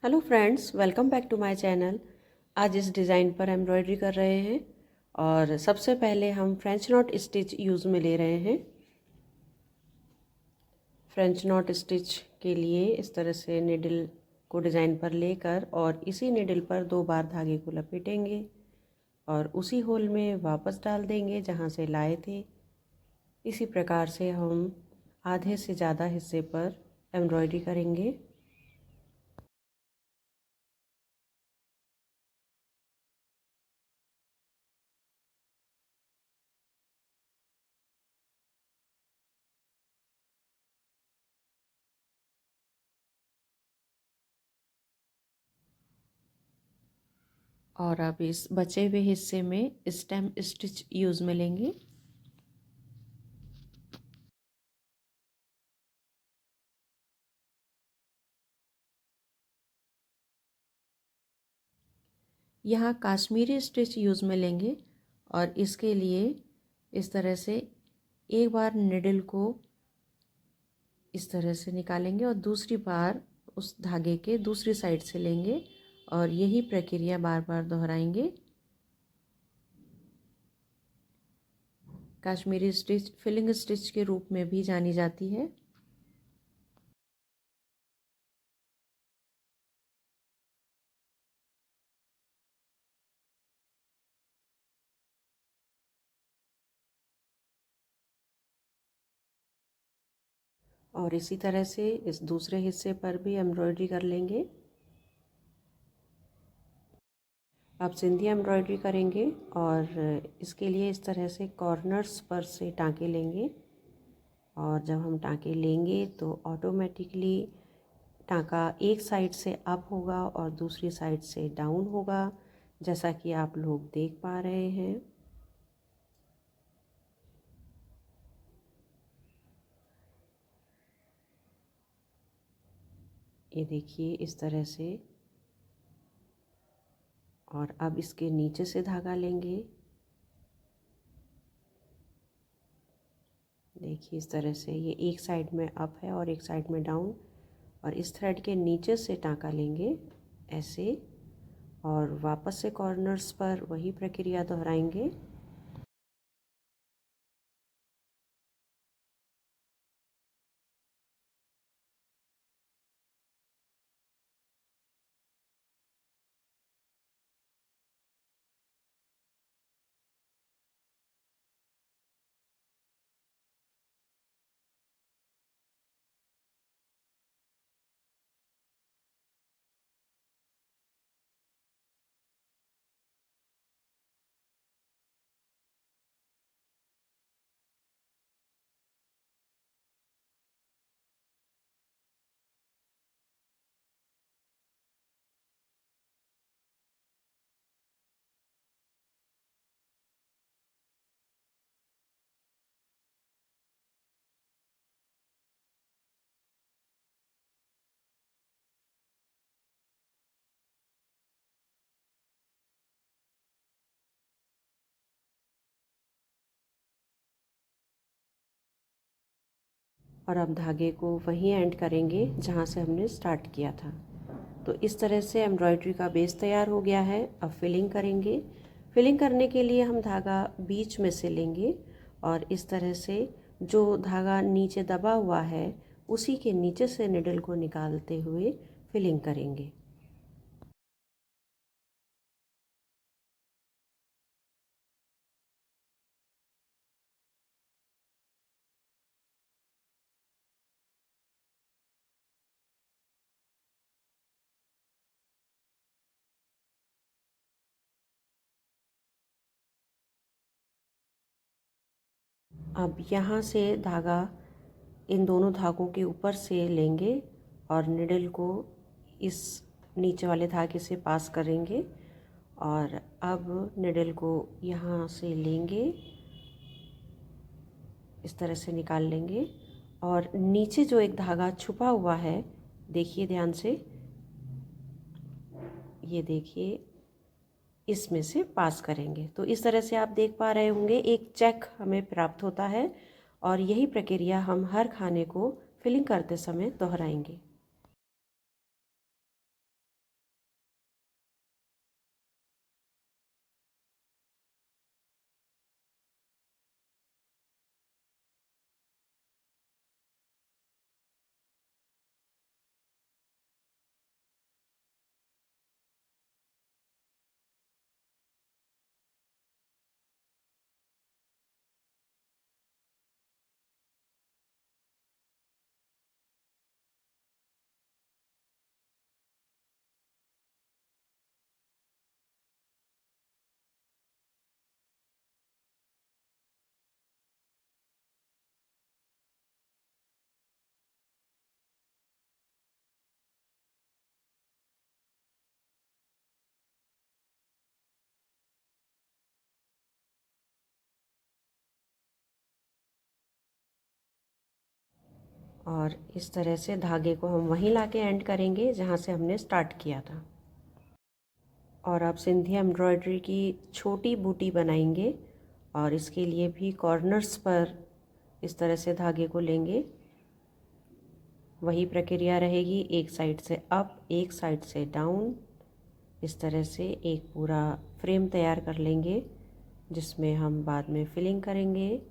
Hello friends, welcome back to my channel. आज इस design पर एम्ब्रॉयडरी कर रहे हैं और सबसे पहले हम फ्रेंच नॉट स्टिच यूज़ में ले रहे हैं। फ्रेंच नॉट स्टिच के लिए इस तरह से निडल को डिज़ाइन पर लेकर और इसी निडल पर 2 बार धागे को लपेटेंगे और उसी होल में वापस डाल देंगे जहाँ से लाए थे। इसी प्रकार से हम आधे से ज़्यादा हिस्से पर एम्ब्रॉयडरी करेंगे। और अब इस बचे हुए हिस्से में स्टेम स्टिच यूज़ में लेंगे। यहाँ काश्मीरी स्टिच यूज़ में लेंगे और इसके लिए इस तरह से एक बार निडल को इस तरह से निकालेंगे और दूसरी बार उस धागे के दूसरी साइड से लेंगे और यही प्रक्रिया बार बार दोहराएंगे। काश्मीरी स्टिच फिलिंग स्टिच के रूप में भी जानी जाती है। और इसी तरह से इस दूसरे हिस्से पर भी एम्ब्रॉयडरी कर लेंगे। अब सिंधी एम्ब्रॉयडरी करेंगे और इसके लिए इस तरह से कॉर्नर्स पर से टाँके लेंगे और जब हम टाँके लेंगे तो ऑटोमेटिकली टाँका एक साइड से अप होगा और दूसरी साइड से डाउन होगा, जैसा कि आप लोग देख पा रहे हैं। ये देखिए इस तरह से। और अब इसके नीचे से धागा लेंगे। देखिए इस तरह से ये एक साइड में अप है और एक साइड में डाउन, और इस थ्रेड के नीचे से टाँका लेंगे ऐसे और वापस से कॉर्नर्स पर वही प्रक्रिया दोहराएंगे। और अब धागे को वहीं एंड करेंगे जहाँ से हमने स्टार्ट किया था। तो इस तरह से एम्ब्रॉयडरी का बेस तैयार हो गया है। अब फिलिंग करेंगे। फिलिंग करने के लिए हम धागा बीच में से लेंगे और इस तरह से जो धागा नीचे दबा हुआ है उसी के नीचे से निडल को निकालते हुए फिलिंग करेंगे। अब यहाँ से धागा इन दोनों धागों के ऊपर से लेंगे और निडल को इस नीचे वाले धागे से पास करेंगे और अब निडल को यहाँ से लेंगे, इस तरह से निकाल लेंगे और नीचे जो एक धागा छुपा हुआ है, देखिए ध्यान से, ये देखिए इसमें से पास करेंगे। तो इस तरह से आप देख पा रहे होंगे एक चेक हमें प्राप्त होता है और यही प्रक्रिया हम हर खाने को फिलिंग करते समय दोहराएंगे। और इस तरह से धागे को हम वहीं लाके एंड करेंगे जहाँ से हमने स्टार्ट किया था। और अब सिंधी एम्ब्रॉयडरी की छोटी बूटी बनाएंगे और इसके लिए भी कॉर्नर्स पर इस तरह से धागे को लेंगे। वही प्रक्रिया रहेगी, एक साइड से अप, एक साइड से डाउन। इस तरह से एक पूरा फ्रेम तैयार कर लेंगे जिसमें हम बाद में फिलिंग करेंगे।